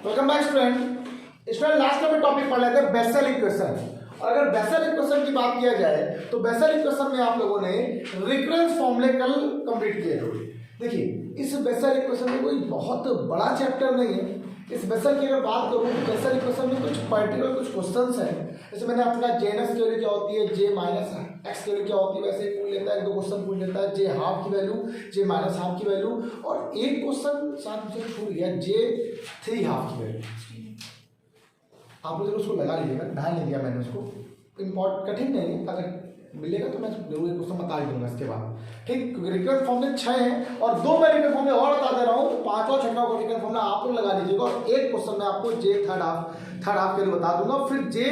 Welcome back student. Student last में topic पढ़ लेते हैं बेसल इक्वेशन। और अगर बेसल इक्वेशन की बात किया जाए तो बेसल इक्वेशन में आप लोगों ने रिकरेंस फॉर्मूले कल कंप्लीट किए थे। देखिए इस बेसल इक्वेशन में कोई बहुत बड़ा चैप्टर नहीं है। इस बेसल की अगर बात करूँ तो बेसल इक्वेशन में कुछ पर्टिकुलर कुछ क्वेश्चंस हैं। जैसे मैंने आपको कहा जे एस की वैल्यू क्या होती है, जे माइनस एक्स की वैल्यू क्या होती है, वैसे ही पूछ लेता है, एक दो क्वेश्चन पूछ लेता है जे हाफ की वैल्यू, जे माइनस हाफ की वैल्यू, और एक क्वेश्चन साथ मुझे छूट गया जे 3 हाफ की वैल्यू। आप लोग उसको लगा लीजिएगा, ध्यान नहीं दिया मैंने उसको, कठिन नहीं है, अगर मिलेगा तो मैं जरूर एक क्वेश्चन बता दूंगा इसके बाद, ठीक। क्योंकि रिकरेंस फॉर्मूले 6 हैं और 2 मैं रिकरेंस फॉर्मूले और बता दे रहा हूँ, तो 5 और 6 को रिकरेंस फॉर्मूला आप लोग लगा लीजिएगा और एक क्वेश्चन में आपको जे थर्ड हाफ के लिए बता दूंगा, फिर जे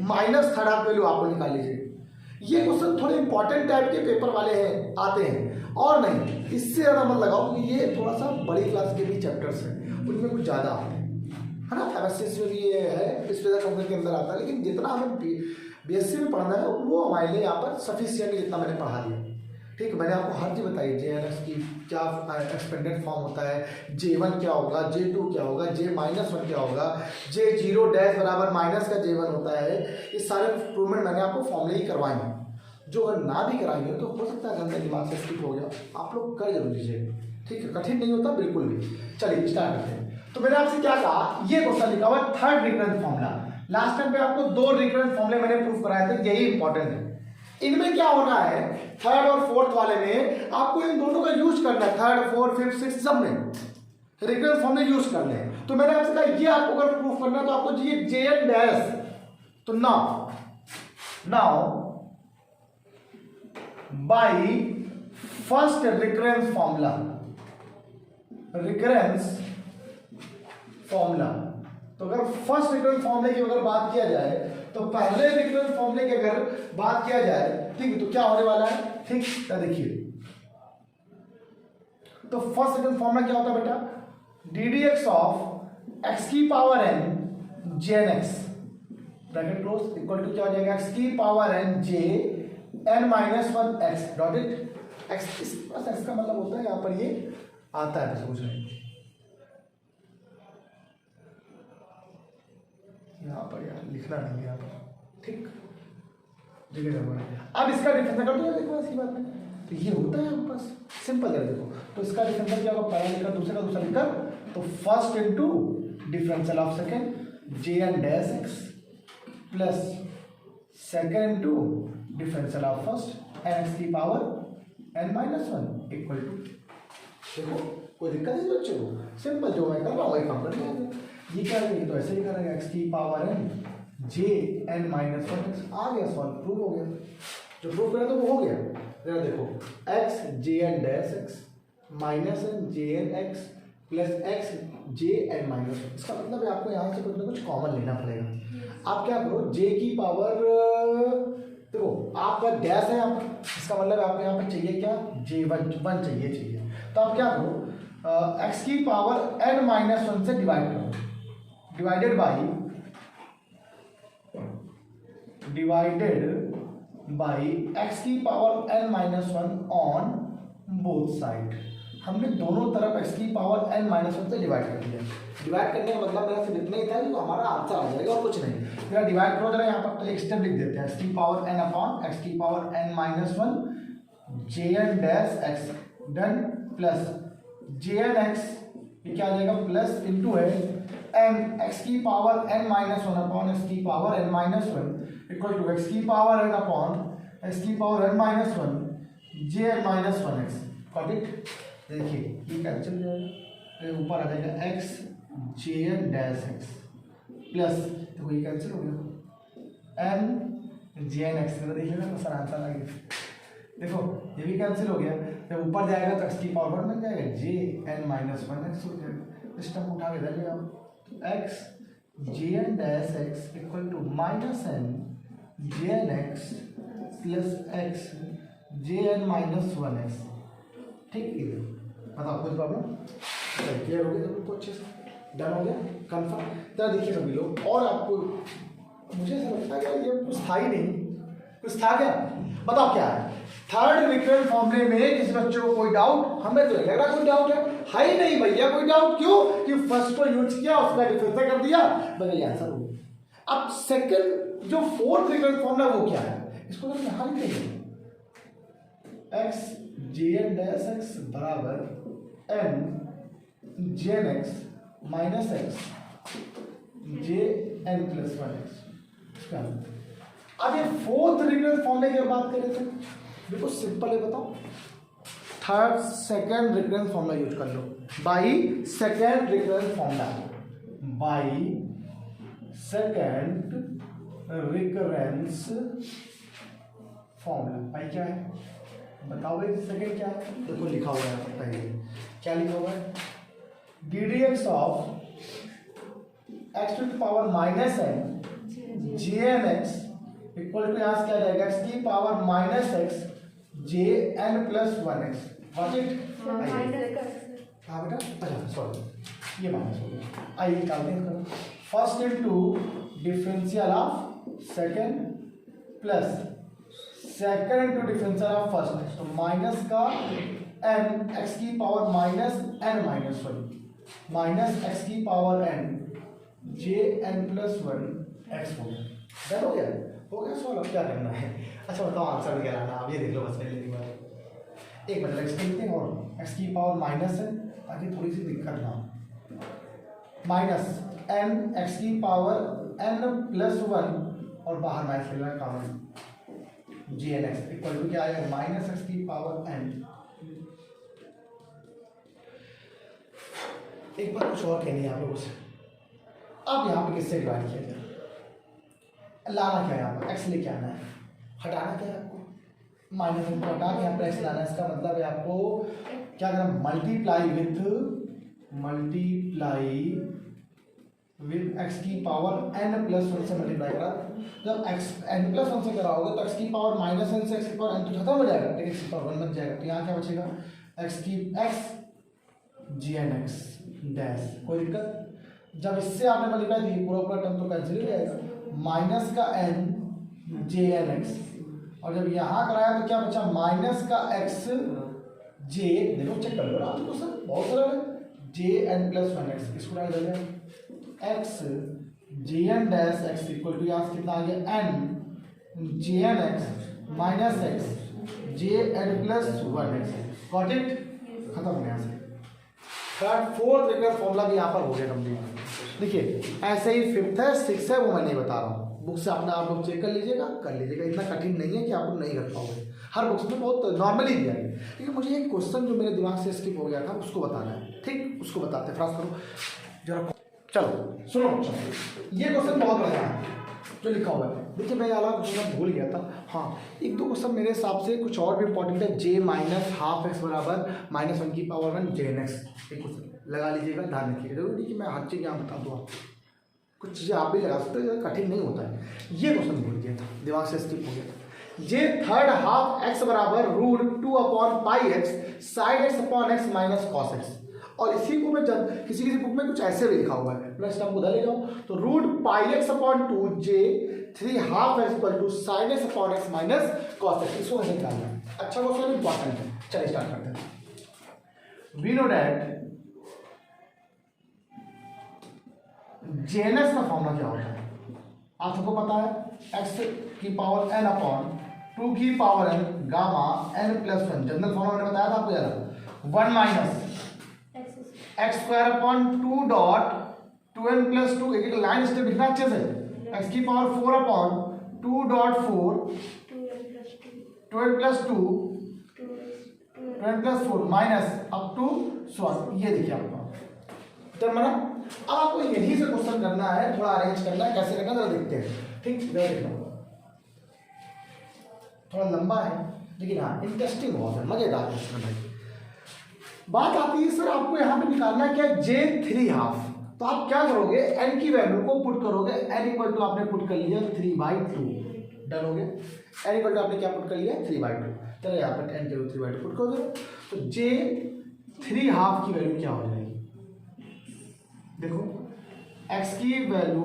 माइनस थर्ड हाफ वैल्यू आप लोग निकाल लीजिएगा। ये क्वेश्चन थोड़े इंपॉर्टेंट टाइप के पेपर वाले हैं, आते हैं और नहीं, इससे ज़्यादा मत लगाओ क्योंकि ये थोड़ा सा बड़ी क्लास के भी चैप्टर्स हैं, उनमें कुछ ज़्यादा आते हैं, है ना। एमएससी में भी ये है, स्पेशल कंपनी के अंदर आता है, लेकिन जितना हमें बीएससी में पढ़ना है वो हमारे लिए यहाँ पर सफिशिएंट, जितना मैंने पढ़ा दिया, ठीक। मैंने आपको हर चीज़ बताई, जेएनएस की क्या एक्सपेंडेड फॉर्म होता है, J1 क्या होगा, J2 क्या होगा, J-1 क्या होगा, J0 डैश बराबर माइनस का J1 होता है। ये सारे इंप्रूवमेंट मैंने आपको फॉर्मूले ही करवाए हैं, जो अगर ना भी कराएंगे तो हो सकता है गंदे दिमाग से स्किप हो गया, आप लोग कर जरूर दीजिए, ठीक है। कठिन नहीं होता बिल्कुल भी। चलिए स्टार्ट करते हैं। तो मैंने आपसे क्या कहा, ये क्वेश्चन लिखा हुआ third recurrence formula. Last time पे आपको 2 रिकरेंस फॉर्मूले मैंने प्रूफ कराए थे, यही इंपॉर्टेंट है। इनमें क्या होना है, थर्ड और फोर्थ वाले में आपको इन दोनों का यूज करना है, थर्ड फोर्थ फिफ्थ सिक्स सब में रिकरेंस फॉर्मूले यूज करने हैं। तो मैंने आपसे कहा ये आपको अगर प्रूफ करना है तो आपको चाहिए जे एन डैश। तो now by first recurrence formula, तो अगर फर्स्ट रिकरेंस फॉर्मूले की अगर बात किया जाए तो पहले रिकरेंस फॉर्मूले की अगर बात किया जाए, ठीक है, तो क्या होने वाला है, ठीक। देखिए तो फर्स्ट रिकरेंस फॉर्मूला क्या होता है बेटा, d d x of x की power n j n x bracket close equal to क्या हो जाएगा, एक्स की power n j n minus 1 x dot it x. X का मतलब होता है यहाँ पर ये आता है, सोच रहे हैं यहाँ पर, यार लिखना नहीं है यहाँ पर, ठीक। अब इसका डिफरेंशियल कर दो, देखो ऐसी बात है, तो ये होता है हमारे पास, सिंपल है। देखो तो इसका डिफरेंशियल क्या होगा, पहला लिखकर दूसरे का दूसरा लिखकर, तो first into differential of second j n dash x plus second into differential of first n x की power n minus 1 equal to. देखो कोई दिक्कत नहीं बच्चों को, सिंपल जो मैं कर रहा हूँ वही काम करना है। ये क्या है, तो ऐसे ही करेंगे, एक्स की power n j n minus 1 x आ गया, सॉल्व प्रूव हो गया। जो प्रूव करा तो वो हो गया। जरा देखो x j n dash x minus n j n x plus x j n minus 1। इसका मतलब है आपको यहाँ से कुछ ना कुछ कॉमन लेना पड़ेगा। आप क्या करो, जे की पावर, देखो आपका डैश है यहाँ पर, इसका मतलब आपको यहाँ पर चाहिए क्या, J1 चाहिए। तो आप क्या करो, एक्स की पावर एन माइनस 1 से डिवाइड करो, डिवाइडेड बाई एक्स की power n minus 1 on both side. हमने दोनों तरफ एक्स की पावर एन माइनस 1 से डिवाइड कर दिया। डिवाइड करने का मतलब मेरा सिर्फ इतना ही था कि तो हमारा आंसर आ जाएगा और कुछ नहीं। मेरा डिवाइड करो जरा, यहाँ पर तो एक स्टेप लिख देते हैं, एक्स की पावर एन अपॉन एक्स की power n minus 1 j n dash x done plus j n x, ये क्या आ जाएगा, प्लस इंटू है एन एक्स की power n minus 1 upon x की power n minus 1 equal to x की power n upon x की power n minus 1 j n minus 1 x. Got it. देखिए ये कैंसिल हो जाएगा, ऊपर आ जाएगा x j n dash x plus, देखो ये कैंसिल हो गया एन जे एन एक्स। देख लेना सर आंसर आ गया, देखो ये भी कैंसिल हो गया। जब ऊपर जाएगा तो एक्स की पावर 1 बन जाएगा, जे एन माइनस 1 एक्स हो जाएगा। सिस्टम उठा के दे x j n dash x equal to minus n j n x plus x j n minus 1 x, ठीक है। बताओ कोई प्रॉब्लम, क्लियर हो गया सबको अच्छे से, डन हो गया, कंफर्म। जरा देखिए सभी लोग, और आपको मुझे ऐसा लगता है कि ये कुछ था ही नहीं, कुछ था क्या, बताओ क्या है। थर्ड रिकरेंस फॉर्मूले में किसी बच्चे को कोई डाउट, हमें तो नहीं लग रहा कोई डाउट है। है ही नहीं भैया कोई डाउट, क्यों कि फर्स्ट को यूज किया उसका डिफरेंशिएट कर दिया, बस ये आंसर हो गया। अब सेकंड जो फोर्थ रिकरेंस फॉर्मूला वो क्या है, इसको तो यहाँ लिख देंगे x jn डैश x बराबर n jn x minus x jn plus 1x। अब ये फोर्थ रिकरेंस फॉर्मूले की बात करें तो बिल्कुल सिंपल है, बताओ third second recurrence formula use कर लो, by second recurrence formula, by second recurrence formula. भाई क्या है बताओ भाई, सेकंड क्या है, देखो लिखा हुआ है पहले, क्या लिखा हुआ है, ddx of x to the power minus n jnx equal to यहाँ क्या जाएगा, x की power minus x jn plus 1x। हाँ बेटा, अच्छा सॉरी ये माइनस हो गया, आइए निकालते हैं। First into differential of second plus second into differential of first, तो माइनस का n x की power minus n minus 1 minus x की power n jn plus 1x हो गया, हो गया हो गया सॉल्व। अब क्या करना है, अच्छा बताओ आंसर भी क्या लाना, आप ये देख लो बस पहले की बात। एक मतलब x लिखते हैं और x की पावर माइनस है ताकि थोड़ी सी दिक्कत ना हो, माइनस n x की पावर n प्लस 1 और बाहर माइनस लेना कॉमन jnx इक्वल टू क्या आएगा, माइनस x की पावर n। एक बार कुछ और कहनी है आप लोगों से, अब यहाँ पे किससे डिवाइड किया जाए, लाना क्या है यहाँ पर, x लेके आना है, हटाना क्या है आपको, माइनस को हटा के यहाँ पर x लाना है। इसका मतलब है आपको क्या करना, मल्टीप्लाई विथ x की पावर n प्लस 1 से मल्टीप्लाई करा। जब x n प्लस 1 से कराओगे तो x की पावर माइनस n से x की पावर n तो खत्म हो जाएगा, लेकिन x की पावर 1 बच जाएगा, तो यहाँ क्या बचेगा, x jnx डैश, कोई दिक्कत। जब इससे आपने मल्टीप्लाई दी पूरा पूरा टर्म तो कैंसिल हो जाएगा, माइनस का n jnx, और जब यहाँ कराया तो क्या बचा, माइनस का x j, देखो चेक कर लो आप तो सर बहुत सरल है, jn प्लस 1x, इसको डाल देंगे x jn dash x equal to यहाँ से कितना आ गया, n jnx minus x jn plus 1x, got it, खत्म हो गया से। थर्ड फोर्थ रिकरेंस फॉर्मूला भी यहाँ पर हो गया कंप्लीट। देखिए ऐसे ही फिफ्थ है सिक्स है वो मैं नहीं बता रहा हूँ, बुक से अपना आप लोग चेक कर लीजिएगा, इतना कठिन नहीं है कि आप लोग नहीं कर पाओगे, हर बुक्स में बहुत नॉर्मली दिया है। लेकिन मुझे एक क्वेश्चन जो मेरे दिमाग से स्किप हो गया था उसको बताना है, ठीक, उसको बताते फ्रास करो जरा, चलो सुनो, ये क्वेश्चन बहुत बढ़िया है जो लिखा हुआ है। देखिए मैं वाला क्वेश्चन भूल गया था, हाँ एक दो क्वेश्चन मेरे हिसाब से कुछ और भी इंपॉर्टेंट है, j माइनस हाफ एक्स बराबर माइनस 1 की पावर 1 jnx, एक क्वेश्चन लगा लीजिएगा, ध्यान रखिएगा, जरूरी कि मैं हर चीज़ यहाँ बता दूँ आपको, कुछ चीज़ें आप भी लगा सकते हो, कठिन नहीं होता है। ये क्वेश्चन भूल गया था, दिमाग से स्किप हो गया था, जे थर्ड हाफ एक्स बराबर root 2/πx sine x upon x minus cos x, और इसी को मैं जब किसी बुक में कुछ ऐसे भी लिखा हुआ है, मैं स्टम्प उधर ले जाऊँ तो root πx upon 2 j 3 half x equal to sine x upon x minus cos x, इसको कैसे निकालना है। अच्छा क्वेश्चन इंपॉर्टेंट है, चलिए स्टार्ट करते हैं। वी नो डैट jnx का फॉर्मूला क्या होता है, आप सबको पता है, x की पावर n अपॉन 2 की power n gamma n plus 1, general formula मैंने बताया था आपको यार, 1 minus x square upon 2 dot 2n plus 2, एक लाइन स्टेप लिखना अच्छे से, x की power 4 upon 2 dot 4 2n plus 2 2n plus 4 minus up to solve, ये देखिए आपको तो मना। अब आपको यही से क्वेश्चन करना है, थोड़ा अरेंज करना है, कैसे करना है जरा देखते हैं, ठीक, थोड़ा लंबा है लेकिन हाँ इंटरेस्टिंग बहुत है, मजेदार क्वेश्चन है। बात आती है सर आपको यहाँ पे निकालना क्या, j3 हाफ, तो आप क्या करोगे, n की वैल्यू को पुट करोगे, n इक्वल टू आपने पुट कर लिया 3/2, डन हो गया, n इक्वल टू आपने क्या पुट कर लिया 3/2, चलो यहाँ पर n के 3/2 पुट कर दो, तो j3 हाफ की वैल्यू क्या हो जाएगी, देखो x की वैल्यू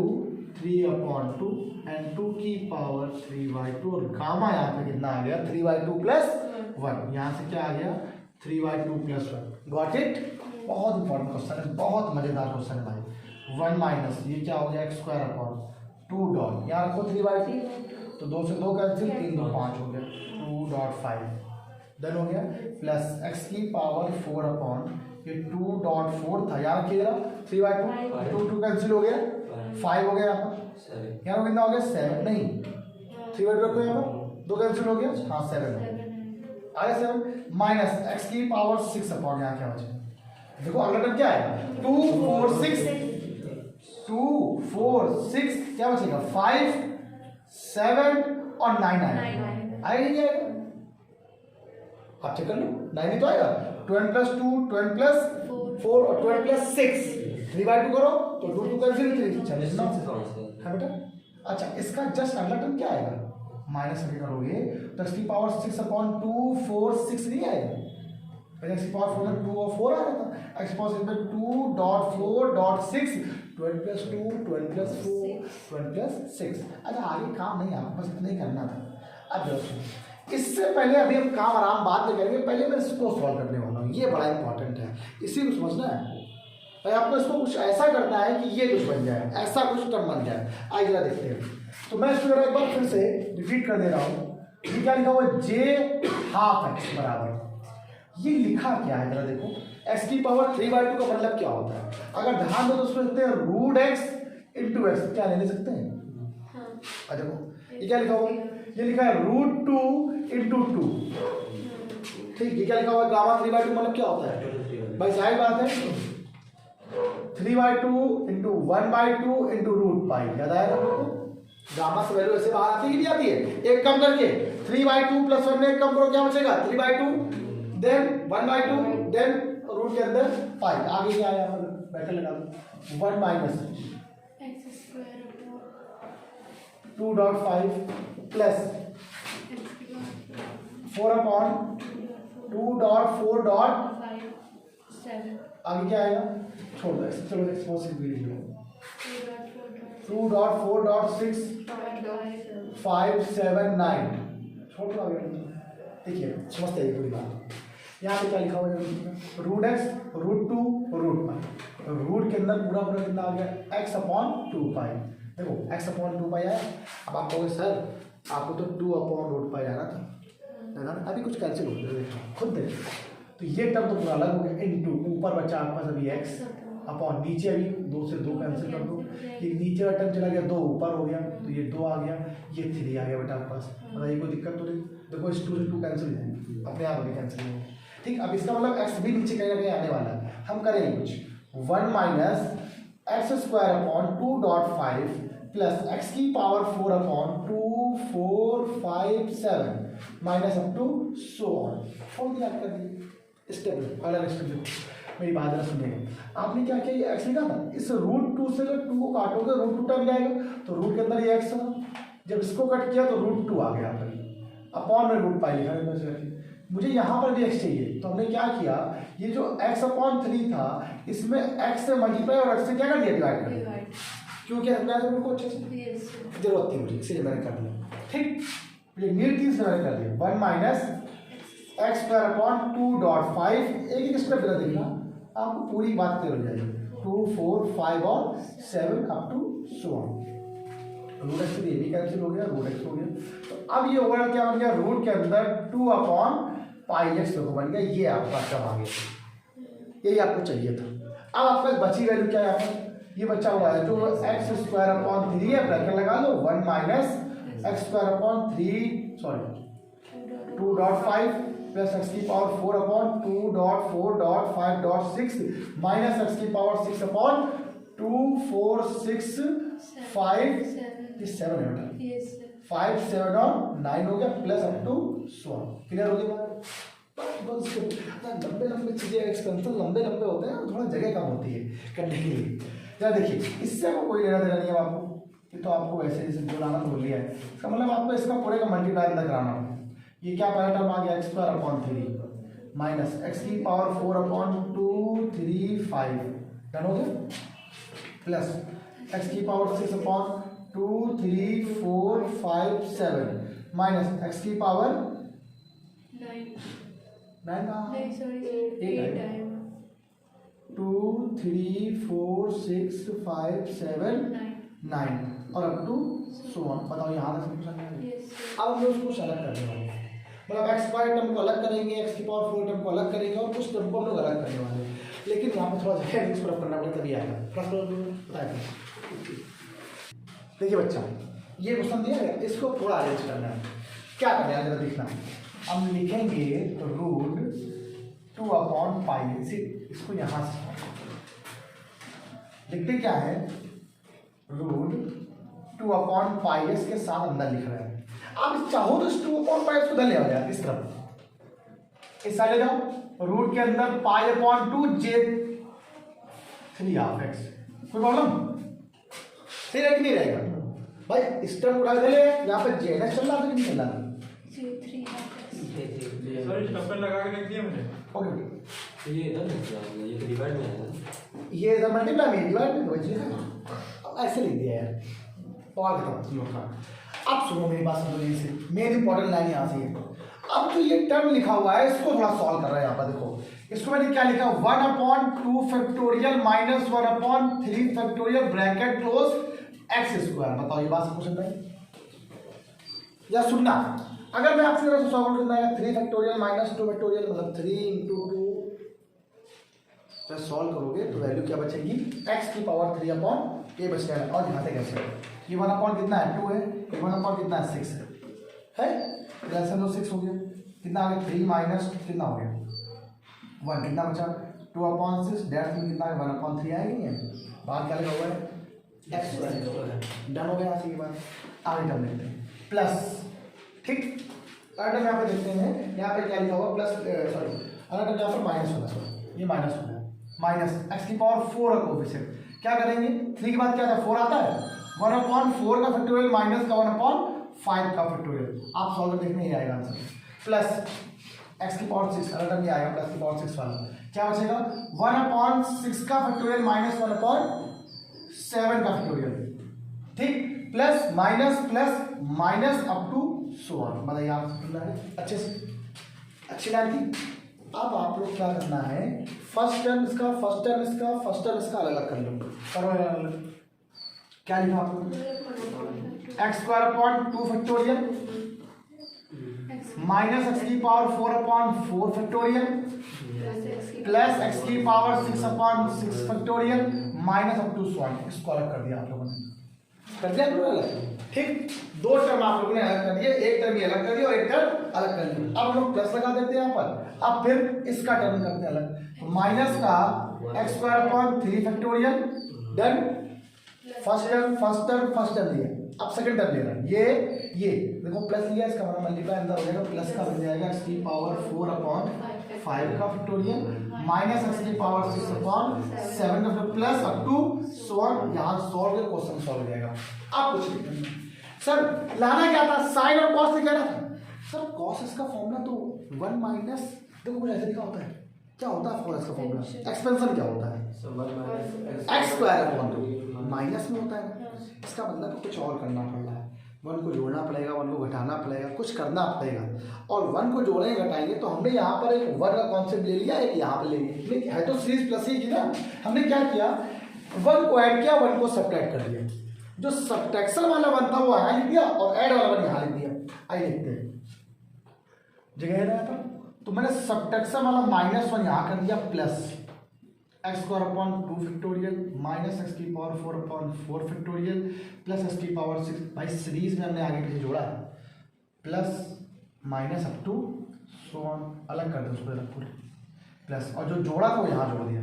3/2 एंड 2 की पावर 3/2, और गामा यहाँ पे कितना आ गया 3/2 प्लस 1, यहाँ से क्या आ गया 3/2 प्लस 1, गॉट इट। बहुत इंपॉर्टेंट क्वेश्चन है, बहुत मजेदार क्वेश्चन है भाई। 1 माइनस ये क्या हो गया एक्स स्क्वायर अपॉन 2 डॉट यहाँ रखो 3/2, तो 2 से 2 कैंसिल, 3 2 5 हो गया 2.5 डन हो गया, प्लस एक्स की पावर 4 अपॉन ये 2.4 था यहाँ रखिएगा 3/2, 2 कैंसिल हो गया 5 हो गया यहाँ पर, यहाँ पर कितना हो गया 7, नहीं 3/2 रखो यहाँ पर, 2 कैंसिल हो गया, हाँ 7 हो गया, आगे 7 माइनस एक्स की पावर 6 अपॉन यहाँ क्या बचे, देखो अगला टर्म क्या आएगा 2 4 6 क्या बचेगा 5 7 और 9 आएगा, आएगा नहीं आएगा, आप चेक कर लो 9 ही तो आएगा, 12 + 2 12 + 4 और 12 + 6 3/2 करो तो 2 2 कैंसिल 3 चलिए ना है बेटा। अच्छा इसका जस्ट अगला टर्म क्या आएगा माइनस करके करोगे तो एक्स की पावर 6 अपॉन 2 4 6 नहीं आएगा, एक्स की पावर 4 में 2 और 4 आ रहा था, एक्स की पावर 6 में 2.4.6 12 + 2 12 + 4 12 + 6। अच्छा आगे काम नहीं आपको बस इतना ही करना था। अब देखो इससे पहले अभी हम काम आराम बाद में करेंगे, पहले मैं इसको सॉल्व करने वाला हूँ, ये बड़ा इंपॉर्टेंट है, इसी को समझना है भाई आपको, इसको कुछ ऐसा करना है कि ये कुछ बन जाए, ऐसा कुछ टर्म बन जाए। आइए जरा देखते हैं, तो मैं इसको एक बार फिर से रिपीट कर दे रहा हूँ, ये क्या लिखा हुआ j½ बराबर, ये लिखा क्या है जरा देखो, x की पावर 3/2 का मतलब क्या होता है, अगर ध्यान दो तो उसमें लिखते हैं √x × x, क्या ले सकते हैं, देखो ये क्या लिखा हुआ, ये लिखा है √2 × 2, ठीक, ये क्या लिखा हुआ है गामा 3/2 मतलब क्या होता है भाई, जाहिर बात है 3/2 × 1/2 × √π, याद आएगा आपको, गामा से वैल्यू ऐसे बाहर आती है कि नहीं आती है, एक कम करके 3/2 + 1 में एक कम करो क्या बचेगा 3/2 देन 1/2 देन रूट के अंदर पाई, आगे क्या आया बैठे लगा दो 1 माइनस x² 2.5 प्लस 4 अपॉन 2.4.7 आगे क्या आएगा छोड़ दो, चलो एक्सपोजिट भी लिख लो 2.4.6 579 छोड़ दो आगे, देखिए समझते हैं पूरी बात। यहाँ पे क्या लिखा हुआ है √x √2 √π, रूट के अंदर पूरा पूरा कितना आ गया x/2π, देखो x/2π आया। अब आप कहोगे सर आपको तो 2/√π आना था, अभी कुछ कैंसिल हो गया खुद देखो, तो ये टर्म तो पूरा अलग हो गया, इनटू ऊपर बचा आपके पास अभी x अपॉन नीचे अभी 2 से 2 कैंसिल कर दो, ये नीचे का टर्म चला गया 2 ऊपर हो गया तो ये 2 आ गया, ये 3 आ गया बेटा आपके पास, बताइए कोई दिक्कत तो नहीं, देखो इस 2 से 2 कैंसिल अपने आप अभी कैंसिल हो, ठीक। अब इसका मतलब x भी नीचे कहीं ना कहीं आने वाला है, हम करेंगे कुछ 1 minus x² upon 2.5 plus x की power 4 upon 2 4 5 7 minus up to so on, छोड़ दिया कर दिए स्टेप, अगला स्टेप देखो मेरी बात जरा सुनिएगा, आपने क्या किया ये x लिखा था, इस √2 से जब 2 को काटोगे √2 टर्म जाएगा तो रूट के अंदर ये x था, जब इसको कट किया तो √2 आ गया पर अपॉन में √π लिखा है, मुझे यहाँ पर भी x चाहिए तो हमने क्या किया, ये जो x/3 था इसमें x से मल्टीप्लाई और x से क्या कर दिया डिवाइड कर दिया, क्योंकि को अच्छे से जरूरत थी मुझे इसलिए मैंने कर दिया, ठीक, ये नीट चीज मैंने कर दिया 1 माइनस x² अपॉन 2.5, एक स्टेप जरा देखना आपको पूरी बात क्लियर हो जाएगी, 2 4 5 और 7 up to so on, √x से ये भी कैंसिल हो गया, √x हो गया, तो अब ये ओवरऑल क्या बन गया रूट के अंदर 2/πx बन गया, ये आपका टर्म आ गया, यही आपको चाहिए था। अब आपके पास बची वैल्यू क्या है, यहाँ पर ये बचा हुआ है जो x² अपॉन 3 है, ब्रैकेट लगा लो 1 minus x² upon 2.5 plus x की पावर 4 अपॉन 2.4.5.6 माइनस x की पावर 6 अपॉन 2 4 6 5 7 है बेटा, 5 7 और 9 हो गया प्लस अप टू 100, क्लियर हो गई बात। लंबे लंबे चीजें एक्सपेंसिव लंबे लंबे होते हैं, थोड़ा जगह कम होती है करने के लिए। जरा देखिए इससे आपको कोई लेना देना नहीं है आपको, ये तो आपको वैसे जैसे जो लाना बोल लिया है, इसका मतलब आपको इसका पूरे का मल्टीप्लाई अंदर कराना होगा। ये क्या पहला टर्म आ गया x² अपॉन 3 माइनस x की पावर 4 अपॉन 2 3 5 डन हो गया, प्लस x की पावर 6 अपॉन 2 3 4 5 7 माइनस x की पावर 9 का 8 2 3 4 6 5 7 9 और अप टू सो ऑन। बताओ यहाँ तक समझ आ गया? अब हम लोग उसको अलग करने वाले हैं, मतलब एक्स स्क्वायर टर्म को अलग करेंगे, एक्स की पावर 4 टर्म को अलग करेंगे और कुछ टर्म को हम लोग अलग करने वाले हैं। लेकिन यहाँ पे थोड़ा सा एक्स प्रूफ करना पड़ेगा तभी आएगा। देखिए बच्चा, ये क्वेश्चन दिया है, इसको थोड़ा अरेंज करना है। क्या करना है जरा देखना, हम लिखेंगे तो रूट 2/पाई, इसको यहाँ से लिखते क्या है, रूट 2/पाई इसके साथ अंदर लिख रहे हैं। आप चाहो तो इस 2/पाई इसको इधर ले आओ यार, इस तरफ इस साइड ले जाओ, रूट के अंदर पाई/2 J3 कोई प्रॉब्लम सही रहेगा कि नहीं रहेगा भाई? इस टर्म उठा दे, यहाँ पे JNS चल रहा है कि नहीं चल रहा है? लगा के लिख दिया मैंने। ओके, ये इधर लिख दिया, ये तो डिवाइड में है, ये इधर मल्टीप्लाई में डिवाइड में वही लिखा, ऐसे लिख दिया यार। और खत्म लोग का। अब सुनो मेरी बात, सुनो ये से मेन इंपॉर्टेंट लाइन यहाँ से है। अब जो ये टर्म लिखा हुआ है इसको थोड़ा सॉल्व कर रहा है। यहाँ पर देखो, इसको मैंने क्या लिखा, 1/2 factorial minus 1/3 factorial bracket close x square. बताओ ये बात समझ में आई या सुनना? अगर मैं आपसे सॉल्व करना है 3 फैक्टोरियल माइनस 2 फैक्टोरियल, मतलब 3 × 2 जब सॉल्व करोगे तो वैल्यू क्या बचेगी, x की पावर 3 ये बच जाएगा। और यहाँ से कैसे ये 1 कितना है 2 है, ये 1 कितना है 6 है प्लस तो 6 हो गया, कितना आ गया 3 माइनस कितना हो गया 1, कितना बचा 2/6 डेट में कितना है 1/3 आएगी। बाहर क्या लगा हुआ है x डन हो गया। यहाँ से ये बात आगे टर्म लेते हैं प्लस, ठीक। अगर यहाँ पे देखते हैं, यहाँ पे क्या लिखा हुआ प्लस, सॉरी अगर यहाँ पर माइनस होगा, सॉरी ये माइनस होगा, माइनस एक्स की पावर 4 का कोफिशिएंट क्या करेंगे, 3 के बाद क्या था 4 आता है, 1/4 का फैक्टोरियल माइनस का 1/5 का फैक्टोरियल। आप सॉल्व देखने ही आएगा आंसर, प्लस एक्स की पावर 6 अगर ये आएगा प्लस की पावर 6 वाला क्या बचेगा 1/6 का फैक्टोरियल माइनस 1/7 का फैक्टोरियल, ठीक, plus minus up to so on. बताइए आप अच्छे से, अच्छी लाइन थी। अब आप लोग क्या करना है, फर्स्ट टर्म इसका, फर्स्ट टर्म इसका, फर्स्ट टर्म इसका अलग अलग कर लो, करो अलग। क्या लिखा आप लोग, x² फैक्टोरियल माइनस x की पावर 4/4 फैक्टोरियल प्लस x की power 6/6 factorial minus up to so on. इसको अलग कर दिया आप लोगों ने, कर दिया अलग, ठीक। 2 टर्म आप लोगों ने अलग कर दिए, एक टर्म ये अलग कर दिया और एक टर्म अलग कर दिया। अब हम लोग प्लस लगा देते हैं यहाँ पर। अब फिर इसका टर्म करते हैं अलग, माइनस का x² factorial done, first term लिया, अब सेकंड टर्म ले रहा है, ये देखो प्लस लिया, इसका मतलब मल्टीप्लाई अंदर हो जाएगा, प्लस का बन जाएगा x की पावर 4/5 का फैक्टोरियल माइनस x की पावर 6/7 का plus up to so on. यहाँ सॉल्व के क्वेश्चन सॉल्व हो जाएगा। आप कुछ नहीं करना सर, लाना क्या था, साइन और कॉस लिखा था सर। कॉस इसका फॉर्मूला तो 1 माइनस, देखो कुछ ऐसे लिखा होता है, क्या होता है कॉस का फॉर्मूला, एक्सपेंशन क्या होता है x² माइनस में होता है। इसका मतलब कुछ और करना पड़ रहा है, 1 को जोड़ना पड़ेगा, 1 को घटाना पड़ेगा, कुछ करना पड़ेगा। और 1 को जोड़ेंगे घटाएंगे तो हमने यहाँ पर एक 1 का कॉन्सेप्ट ले लिया, एक यहाँ पर ले लिया, है तो सीरीज प्लस ही ना। हमने क्या किया, 1 को ऐड किया, 1 को सब्ट्रैक्ट कर दिया, जो सब्ट्रैक्शन वाला 1 था वो यहाँ लिख दिया और ऐड वाला 1 यहाँ लिख दिया। आइए लिखते हैं, जगह है ना यहाँ पर, तो मैंने सब्ट्रैक्शन वाला -1 यहाँ कर दिया plus x² factorial minus x की पावर 4/4 फैक्टोरियल प्लस x की पावर 6। भाई सीरीज में हमने आगे पीछे जोड़ा है, plus minus up to so on, अलग कर दो उसको अलग पूरे, प्लस और जो जोड़ा था वो यहाँ जोड़ दिया।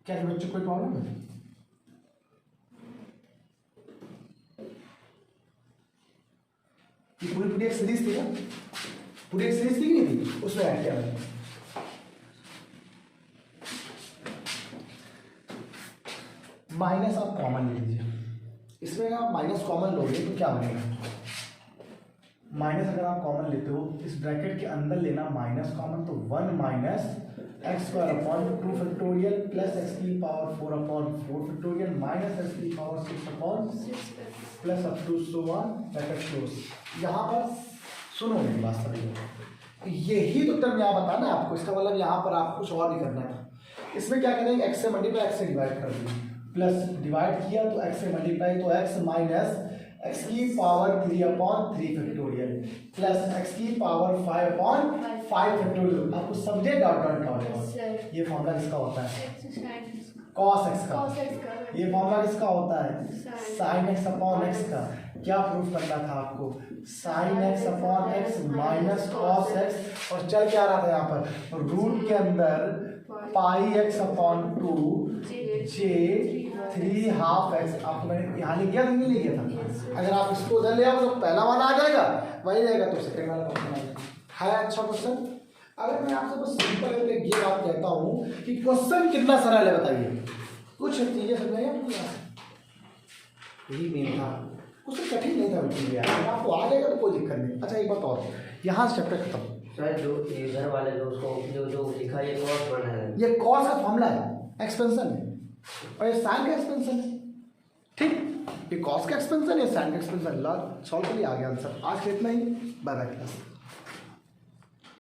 क्या बच्चों कोई प्रॉब्लम है? पूरी एक सीरीज थी ना, पूरी एक सीरीज थी नहीं थी, उसमें ऐड किया मैंने। माइनस आप कॉमन ले लीजिए, इसमें आप माइनस कॉमन लोगे तो क्या बनेगा, माइनस अगर आप कॉमन लेते हो इस ब्रैकेट के अंदर लेना माइनस कॉमन, तो 1 minus x² factorial plus x की पावर 4/4 फैक्टोरियल माइनस x की power 6/6 plus up to so on bracket close. यहाँ पर सुनो मेरी बात सभी, यही तो टर्म यहाँ बताना है आपको, इसका मतलब यहाँ पर आपको कुछ और भी करना है। इसमें क्या करेंगे, x से मल्टीप्लाई x से डिवाइड कर देंगे, प्लस डिवाइड किया तो x से मल्टीप्लाई तो x माइनस x की पावर 3/3 फैक्टोरियल प्लस x की पावर 5/5 फैक्टोरियल। आपको समझे डॉट डॉट डॉट। ये फॉर्मूला किसका होता है, cos x का। ये फॉर्मूला किसका होता है, sin x अपॉन x का। क्या प्रूफ करना था आपको, sin x upon x minus cos x, और चल क्या रहा था यहाँ पर, रूट के अंदर पाई x upon 2 j 3 half x। आपको मैंने यहाँ लिख गया था, नहीं लिख गया था। अगर आप इसको उधर ले आओ तो पहला वाला आ जाएगा, वही रहेगा तो सेकंड वाला क्वेश्चन आ जाएगा। है अच्छा क्वेश्चन। अगर मैं आपसे बस सिंपल ये बात कहता हूँ कि क्वेश्चन कितना सरल है बताइए, कुछ चीजें समझाइए आपको, यही मेन था। क्वेश्चन कठिन नहीं था बिल्कुल यार, अगर आपको आ जाएगा तो कोई दिक्कत नहीं। अच्छा एक बात और, यहाँ से चैप्टर खत्म। सर जो इधर वाले जो उसको जो लिखा है, ये कॉस बना है, ये कॉस का फॉर्मूला है, एक्सपेंशन है, और ये साइन का एक्सपेंशन है। ठीक, ये कॉस का एक्सपेंशन है, साइन का एक्सपेंशन। ला सॉल्व के लिए आ गया आंसर। आज के इतना ही, बाय बाय क्लास।